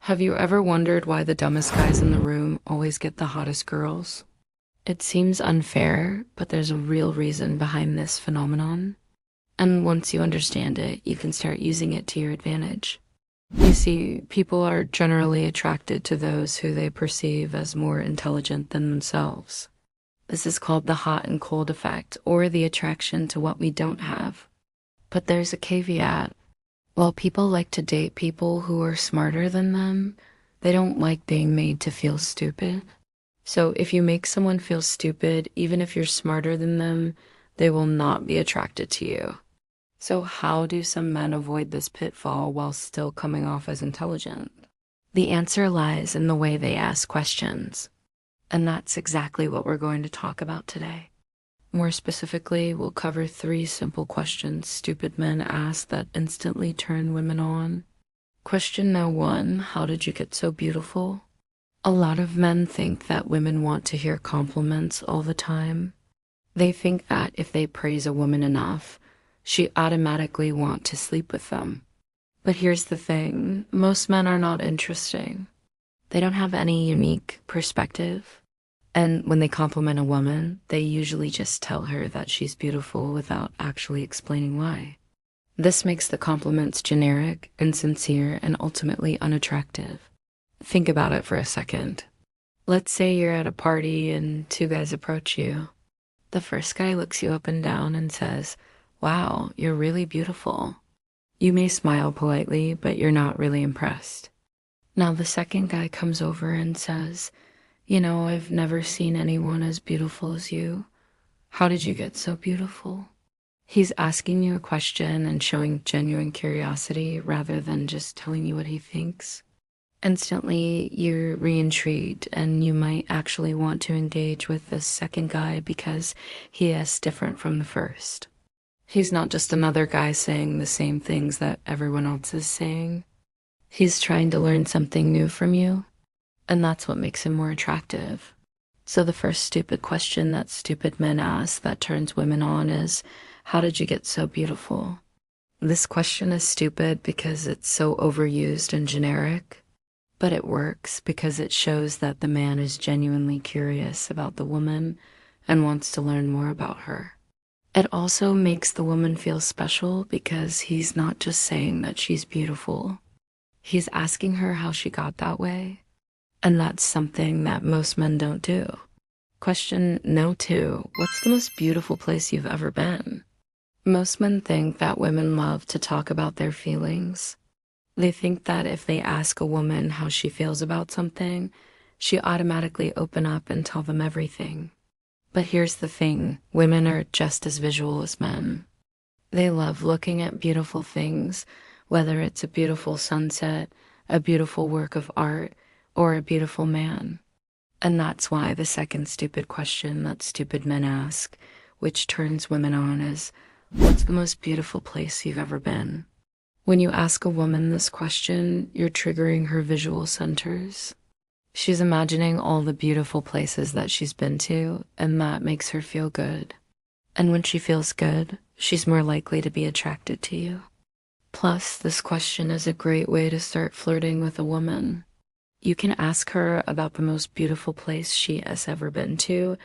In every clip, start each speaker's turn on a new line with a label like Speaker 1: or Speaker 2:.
Speaker 1: Have you ever wondered why the dumbest guys in the room always get the hottest girls? It seems unfair, but there's a real reason behind this phenomenon. And once you understand it, you can start using it to your advantage. You see, people are generally attracted to those who they perceive as more intelligent than themselves. This is called the hot and cold effect, or the attraction to what we don't have. But there's a caveat. While people like to date people who are smarter than them, they don't like being made to feel stupid. So if you make someone feel stupid, even if you're smarter than them, they will not be attracted to you. So how do some men avoid this pitfall while still coming off as intelligent? The answer lies in the way they ask questions. And that's exactly what we're going to talk about today. More specifically, we'll cover 3 simple questions stupid men ask that instantly turn women on. Question No. 1, how did you get so beautiful? A lot of men think that women want to hear compliments all the time. They think that if they praise a woman enough, she automatically wants to sleep with them. But here's the thing, most men are not interesting. They don't have any unique perspective. And when they compliment a woman, they usually just tell her that she's beautiful without actually explaining why. This makes the compliments generic, insincere, and ultimately unattractive. Think about it for a second. Let's say you're at a party and 2 guys approach you. The first guy looks you up and down and says, "Wow, you're really beautiful." You may smile politely, but you're not really impressed. Now the second guy comes over and says, "I've never seen anyone as beautiful as you. How did you get so beautiful?" He's asking you a question and showing genuine curiosity rather than just telling you what he thinks. Instantly, you're re-intrigued and you might actually want to engage with this second guy because he is different from the first. He's not just another guy saying the same things that everyone else is saying. He's trying to learn something new from you. And that's what makes him more attractive. So the first stupid question that stupid men ask that turns women on is, how did you get so beautiful? This question is stupid because it's so overused and generic, but it works because it shows that the man is genuinely curious about the woman and wants to learn more about her. It also makes the woman feel special because he's not just saying that she's beautiful. He's asking her how she got that way. And that's something that most men don't do. Question No. 2, what's the most beautiful place you've ever been? Most men think that women love to talk about their feelings. They think that if they ask a woman how she feels about something, she automatically open up and tell them everything. But here's the thing, women are just as visual as men. They love looking at beautiful things, whether it's a beautiful sunset, a beautiful work of art, or a beautiful man. And that's why the second stupid question that stupid men ask, which turns women on, is, what's the most beautiful place you've ever been? When you ask a woman this question, you're triggering her visual centers. She's imagining all the beautiful places that she's been to, and that makes her feel good. And when she feels good, she's more likely to be attracted to you. Plus, this question is a great way to start flirting with a woman. You can ask her about the most beautiful place she has ever been to,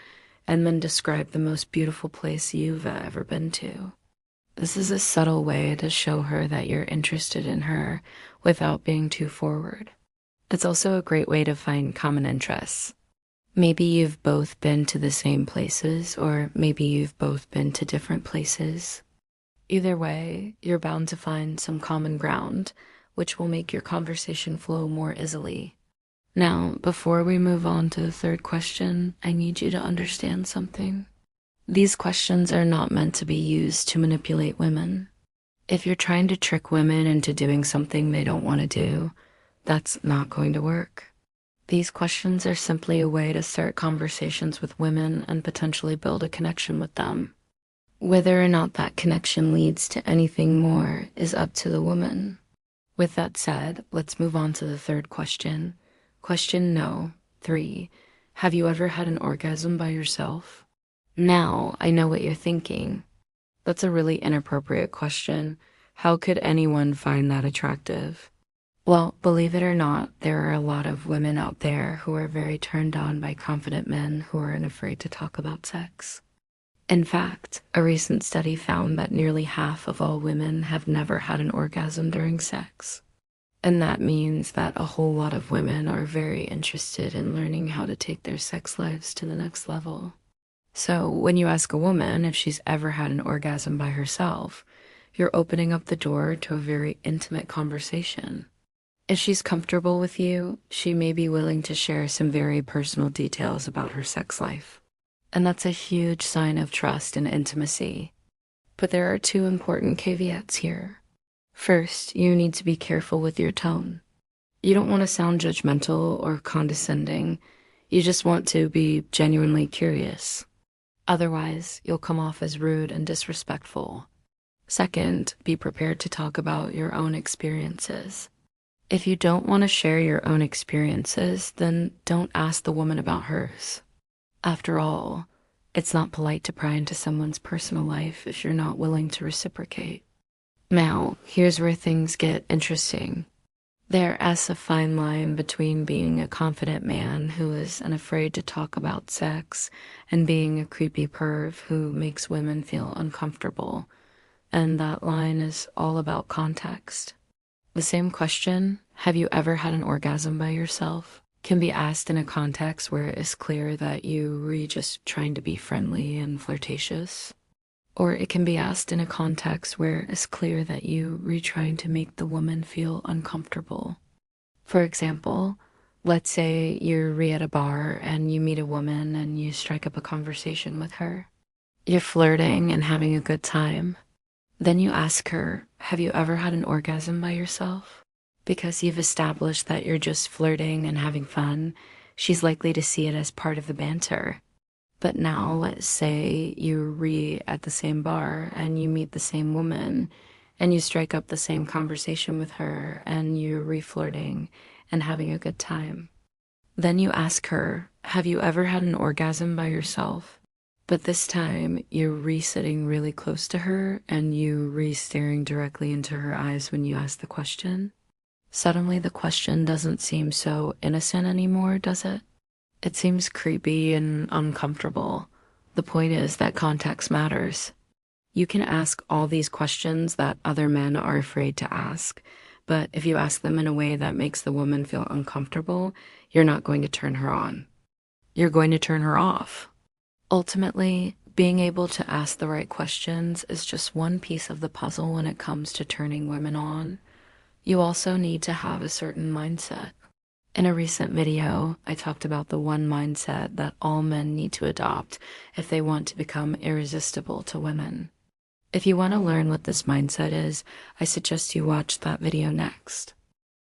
Speaker 1: and then describe the most beautiful place you've ever been to. This is a subtle way to show her that you're interested in her without being too forward. It's also a great way to find common interests. Maybe you've both been to the same places, or maybe you've both been to different places. Either way, you're bound to find some common ground, which will make your conversation flow more easily. Now, before we move on to the third question, I need you to understand something. These questions are not meant to be used to manipulate women. If you're trying to trick women into doing something they don't want to do, that's not going to work. These questions are simply a way to start conversations with women and potentially build a connection with them. Whether or not that connection leads to anything more is up to the woman. With that said, let's move on to the third question. Question No. 3, have you ever had an orgasm by yourself? Now, I know what you're thinking. That's a really inappropriate question. How could anyone find that attractive? Well, believe it or not, there are a lot of women out there who are very turned on by confident men who aren't afraid to talk about sex. In fact, a recent study found that nearly half of all women have never had an orgasm during sex. And that means that a whole lot of women are very interested in learning how to take their sex lives to the next level. So when you ask a woman if she's ever had an orgasm by herself, you're opening up the door to a very intimate conversation. If she's comfortable with you, she may be willing to share some very personal details about her sex life. And that's a huge sign of trust and intimacy. But there are two important caveats here. First, you need to be careful with your tone. You don't want to sound judgmental or condescending. You just want to be genuinely curious. Otherwise, you'll come off as rude and disrespectful. Second, be prepared to talk about your own experiences. If you don't want to share your own experiences, then don't ask the woman about hers. After all, it's not polite to pry into someone's personal life if you're not willing to reciprocate. Now, here's where things get interesting. There is a fine line between being a confident man who is unafraid to talk about sex and being a creepy perv who makes women feel uncomfortable. And that line is all about context. The same question, have you ever had an orgasm by yourself, can be asked in a context where it is clear that you were just trying to be friendly and flirtatious. Or it can be asked in a context where it's clear that you were trying to make the woman feel uncomfortable. For example, let's say you're at a bar and you meet a woman and you strike up a conversation with her. You're flirting and having a good time. Then you ask her, have you ever had an orgasm by yourself? Because you've established that you're just flirting and having fun, she's likely to see it as part of the banter. But now let's say you're at the same bar and you meet the same woman and you strike up the same conversation with her and you're re-flirting and having a good time. Then you ask her, have you ever had an orgasm by yourself? But this time, you're re-sitting really close to her and you re-staring directly into her eyes when you ask the question. Suddenly, the question doesn't seem so innocent anymore, does it? It seems creepy and uncomfortable. The point is that context matters. You can ask all these questions that other men are afraid to ask, but if you ask them in a way that makes the woman feel uncomfortable, you're not going to turn her on. You're going to turn her off. Ultimately, being able to ask the right questions is just one piece of the puzzle when it comes to turning women on. You also need to have a certain mindset. In a recent video, I talked about the one mindset that all men need to adopt if they want to become irresistible to women. If you want to learn what this mindset is, I suggest you watch that video next.